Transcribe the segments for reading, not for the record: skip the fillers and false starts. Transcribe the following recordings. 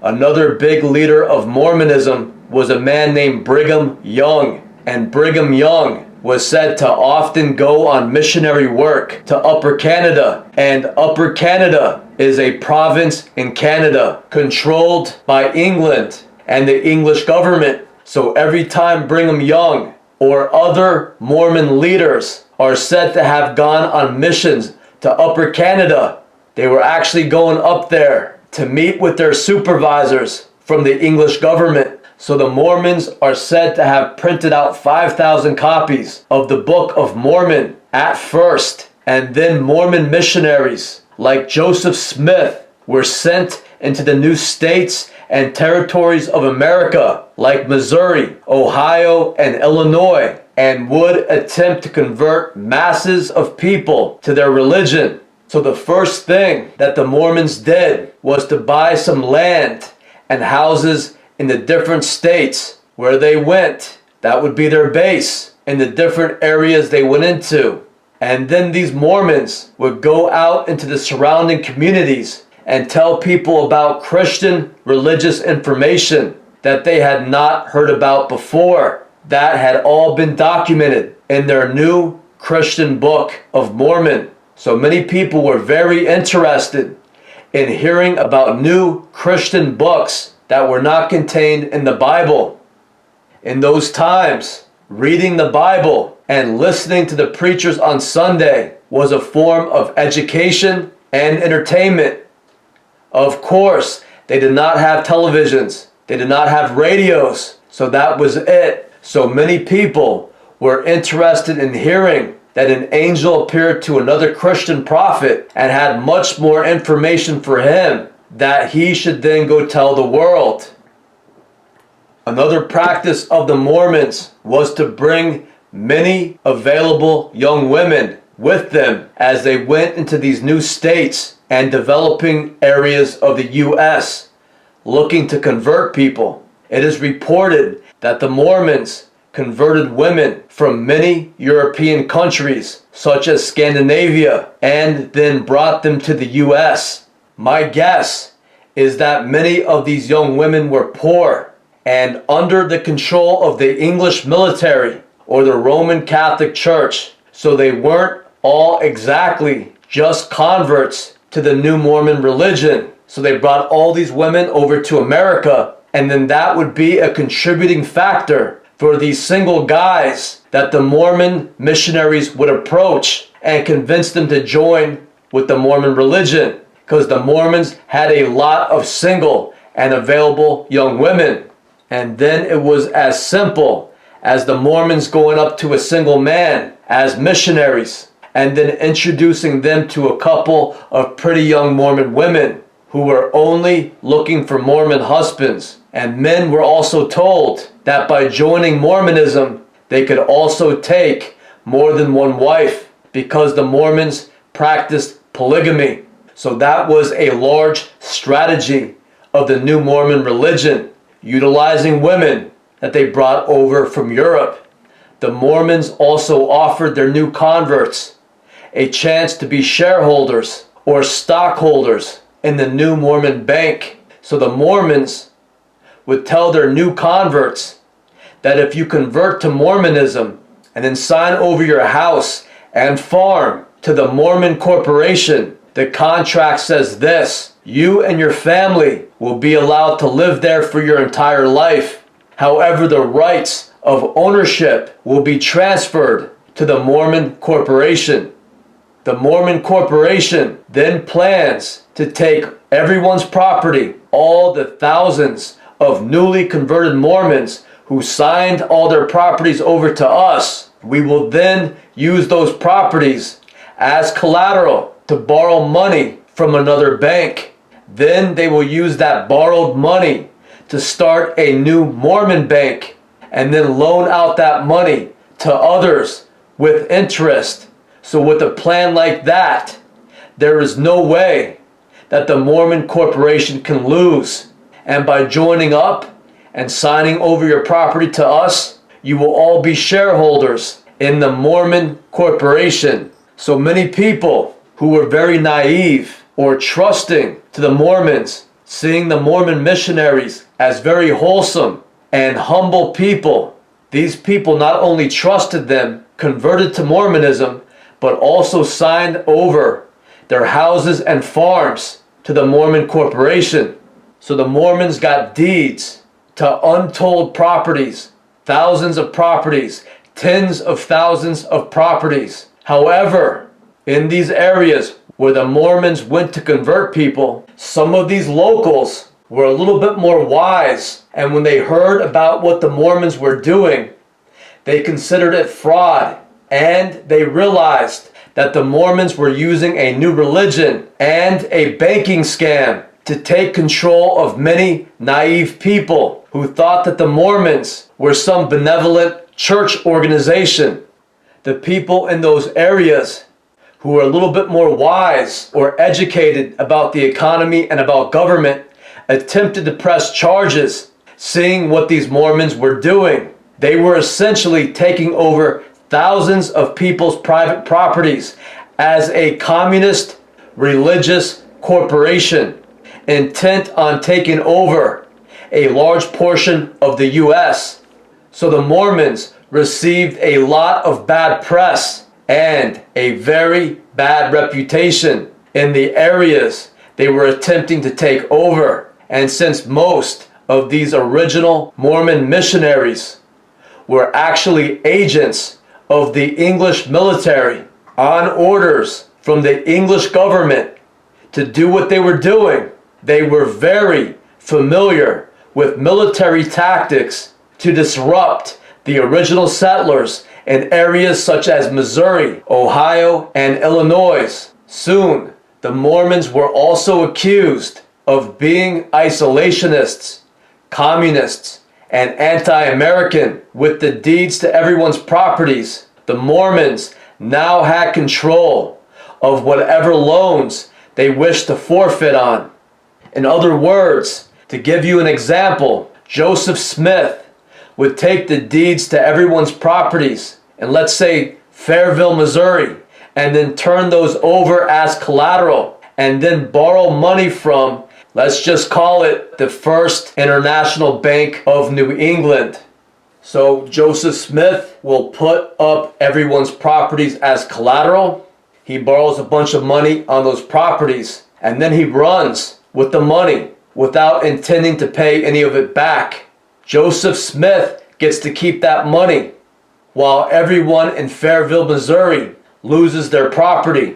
Another big leader of Mormonism was a man named Brigham Young. And Brigham Young was said to often go on missionary work to Upper Canada. And Upper Canada is a province in Canada controlled by England and the English government. So every time Brigham Young or other Mormon leaders are said to have gone on missions to Upper Canada, they were actually going up there to meet with their supervisors from the English government. So the Mormons are said to have printed out 5,000 copies of the Book of Mormon at first. And then Mormon missionaries like Joseph Smith were sent into the new states and territories of America like Missouri, Ohio, and Illinois, and would attempt to convert masses of people to their religion. So the first thing that the Mormons did was to buy some land and houses in the different states where they went. That would be their base in the different areas they went into. And then these Mormons would go out into the surrounding communities and tell people about Christian religious information that they had not heard about before. That had all been documented in their new Christian Book of Mormon. So many people were very interested in hearing about new Christian books that were not contained in the Bible. In those times, reading the Bible and listening to the preachers on Sunday was a form of education and entertainment. Of course, they did not have televisions. They did not have radios. So that was it. So many people were interested in hearing that an angel appeared to another Christian prophet and had much more information for him that he should then go tell the world. Another practice of the Mormons was to bring many available young women with them as they went into these new states and developing areas of the U.S. looking to convert people. It is reported that the Mormons converted women from many European countries such as Scandinavia and then brought them to the U.S. My guess is that many of these young women were poor and under the control of the English military or the Roman Catholic Church. So they weren't all exactly just converts to the new Mormon religion. So they brought all these women over to America, and then that would be a contributing factor for these single guys that the Mormon missionaries would approach and convince them to join with the Mormon religion, because the Mormons had a lot of single and available young women. And then it was as simple as the Mormons going up to a single man as missionaries and then introducing them to a couple of pretty young Mormon women who were only looking for Mormon husbands. And men were also told that by joining Mormonism, they could also take more than one wife because the Mormons practiced polygamy. So that was a large strategy of the new Mormon religion, utilizing women that they brought over from Europe. The Mormons also offered their new converts a chance to be shareholders or stockholders in the new Mormon bank. So the Mormons would tell their new converts that if you convert to Mormonism and then sign over your house and farm to the Mormon Corporation, the contract says this: you and your family will be allowed to live there for your entire life. However, the rights of ownership will be transferred to the Mormon Corporation. The Mormon Corporation then plans to take everyone's property, all the thousands of newly converted Mormons who signed all their properties over to us. We will then use those properties as collateral to borrow money from another bank. Then they will use that borrowed money to start a new Mormon bank and then loan out that money to others with interest. So with a plan like that, there is no way that the Mormon Corporation can lose. And by joining up and signing over your property to us, you will all be shareholders in the Mormon Corporation. So many people who were very naive or trusting to the Mormons seeing the Mormon missionaries as very wholesome and humble people. These people not only trusted them, converted to Mormonism, but also signed over their houses and farms to the Mormon corporation. So the Mormons got deeds to untold properties, thousands of properties, tens of thousands of properties. However, in these areas where the Mormons went to convert people, some of these locals were a little bit more wise, and when they heard about what the Mormons were doing, they considered it fraud, and they realized that the Mormons were using a new religion and a banking scam to take control of many naive people who thought that the Mormons were some benevolent church organization. The people in those areas who were a little bit more wise or educated about the economy and about government attempted to press charges, seeing what these Mormons were doing. They were essentially taking over thousands of people's private properties as a communist religious corporation, intent on taking over a large portion of the U.S. So the Mormons received a lot of bad press and a very bad reputation in the areas they were attempting to take over. And since most of these original Mormon missionaries were actually agents of the English military on orders from the English government to do what they were doing, they were very familiar with military tactics to disrupt the original settlers in areas such as Missouri, Ohio, and Illinois. Soon, the Mormons were also accused of being isolationists, communists, and anti-American. With the deeds to everyone's properties, the Mormons now had control of whatever loans they wished to forfeit on. In other words, to give you an example, Joseph Smith would take the deeds to everyone's properties in, let's say, Fairville, Missouri, and then turn those over as collateral, and then borrow money from, let's just call it, the First International Bank of New England. So Joseph Smith will put up everyone's properties as collateral. He borrows a bunch of money on those properties, and then he runs with the money without intending to pay any of it back. Joseph Smith gets to keep that money, while everyone in Fairville, Missouri loses their property.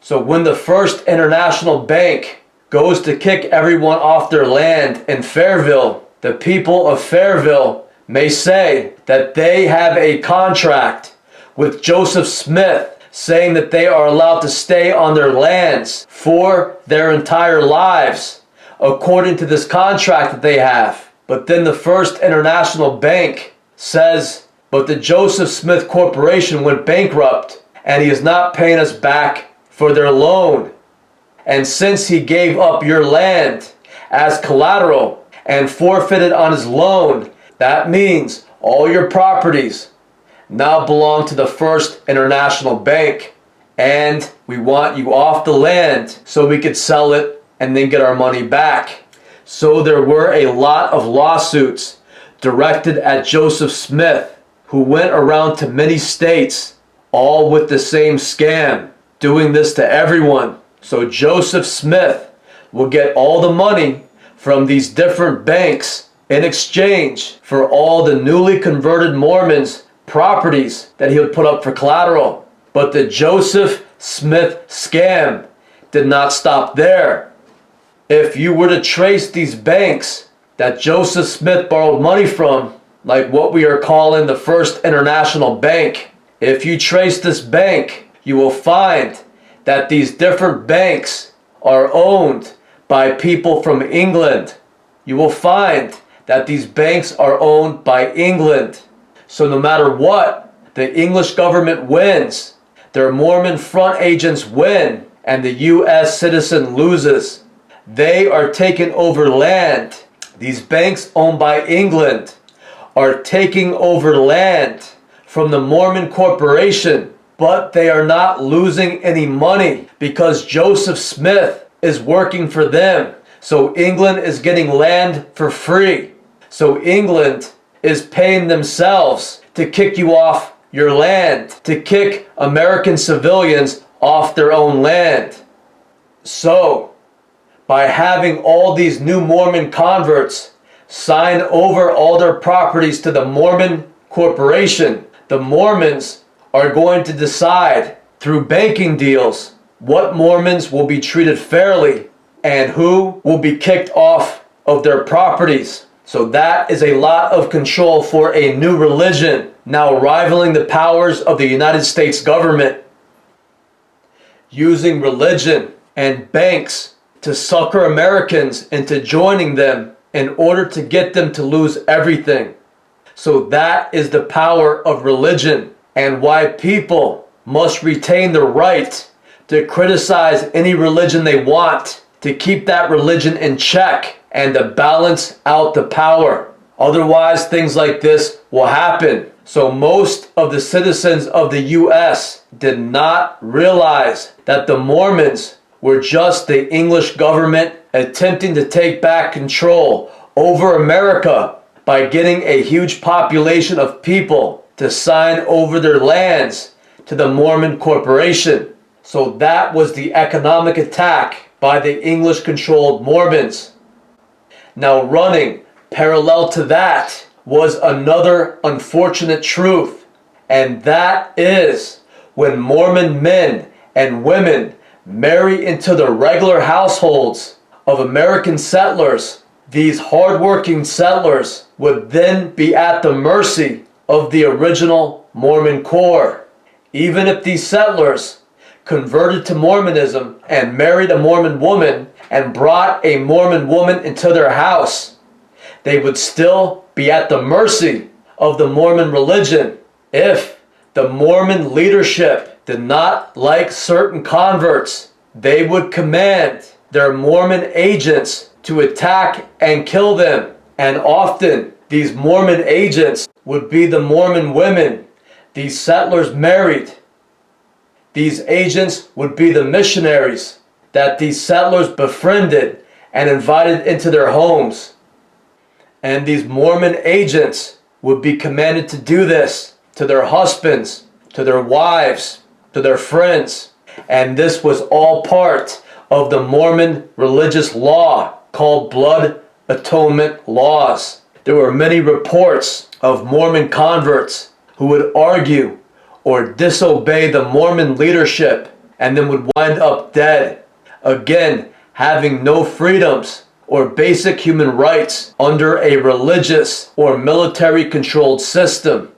So when the First International Bank goes to kick everyone off their land in Fairville, the people of Fairville may say that they have a contract with Joseph Smith saying that they are allowed to stay on their lands for their entire lives according to this contract that they have. But then the First International Bank says, but the Joseph Smith Corporation went bankrupt and he is not paying us back for their loan. And since he gave up your land as collateral and forfeited on his loan, that means all your properties now belong to the First International Bank, and we want you off the land so we could sell it and then get our money back. So there were a lot of lawsuits directed at Joseph Smith, who went around to many states, all with the same scam, doing this to everyone. So Joseph Smith will get all the money from these different banks in exchange for all the newly converted Mormons' properties that he would put up for collateral. But the Joseph Smith scam did not stop there. If you were to trace these banks that Joseph Smith borrowed money from, like what we are calling the First International Bank, if you trace this bank, you will find that these different banks are owned by people from England. You will find that these banks are owned by England. So no matter what, the English government wins, their Mormon front agents win, and the U.S. citizen loses. They are taking over land. These banks owned by England are taking over land from the Mormon corporation, but they are not losing any money because Joseph Smith is working for them. So England is getting land for free. So England is paying themselves to kick you off your land, to kick American civilians off their own land. So, by having all these new Mormon converts sign over all their properties to the Mormon corporation, the Mormons are going to decide through banking deals what Mormons will be treated fairly and who will be kicked off of their properties. So that is a lot of control for a new religion, now rivaling the powers of the United States government. Using religion and banks to sucker Americans into joining them in order to get them to lose everything. So that is the power of religion, and why people must retain the right to criticize any religion they want, to keep that religion in check and to balance out the power. Otherwise, things like this will happen. So most of the citizens of the U.S. did not realize that the Mormons were just the English government attempting to take back control over America by getting a huge population of people to sign over their lands to the Mormon corporation. So that was the economic attack by the English-controlled Mormons. Now, running parallel to that was another unfortunate truth, and that is when Mormon men and women marry into the regular households of American settlers, these hardworking settlers would then be at the mercy of the original Mormon core. Even if these settlers converted to Mormonism and married a Mormon woman and brought a Mormon woman into their house, they would still be at the mercy of the Mormon religion. If the Mormon leadership did not like certain converts, they would command their Mormon agents to attack and kill them. And often these Mormon agents would be the Mormon women these settlers married. These agents would be the missionaries that these settlers befriended and invited into their homes. And these Mormon agents would be commanded to do this to their husbands, to their wives, to their friends. And this was all part of the Mormon religious law called blood atonement laws. There were many reports of Mormon converts who would argue or disobey the Mormon leadership and then would wind up dead. Again, having no freedoms or basic human rights under a religious or military controlled system.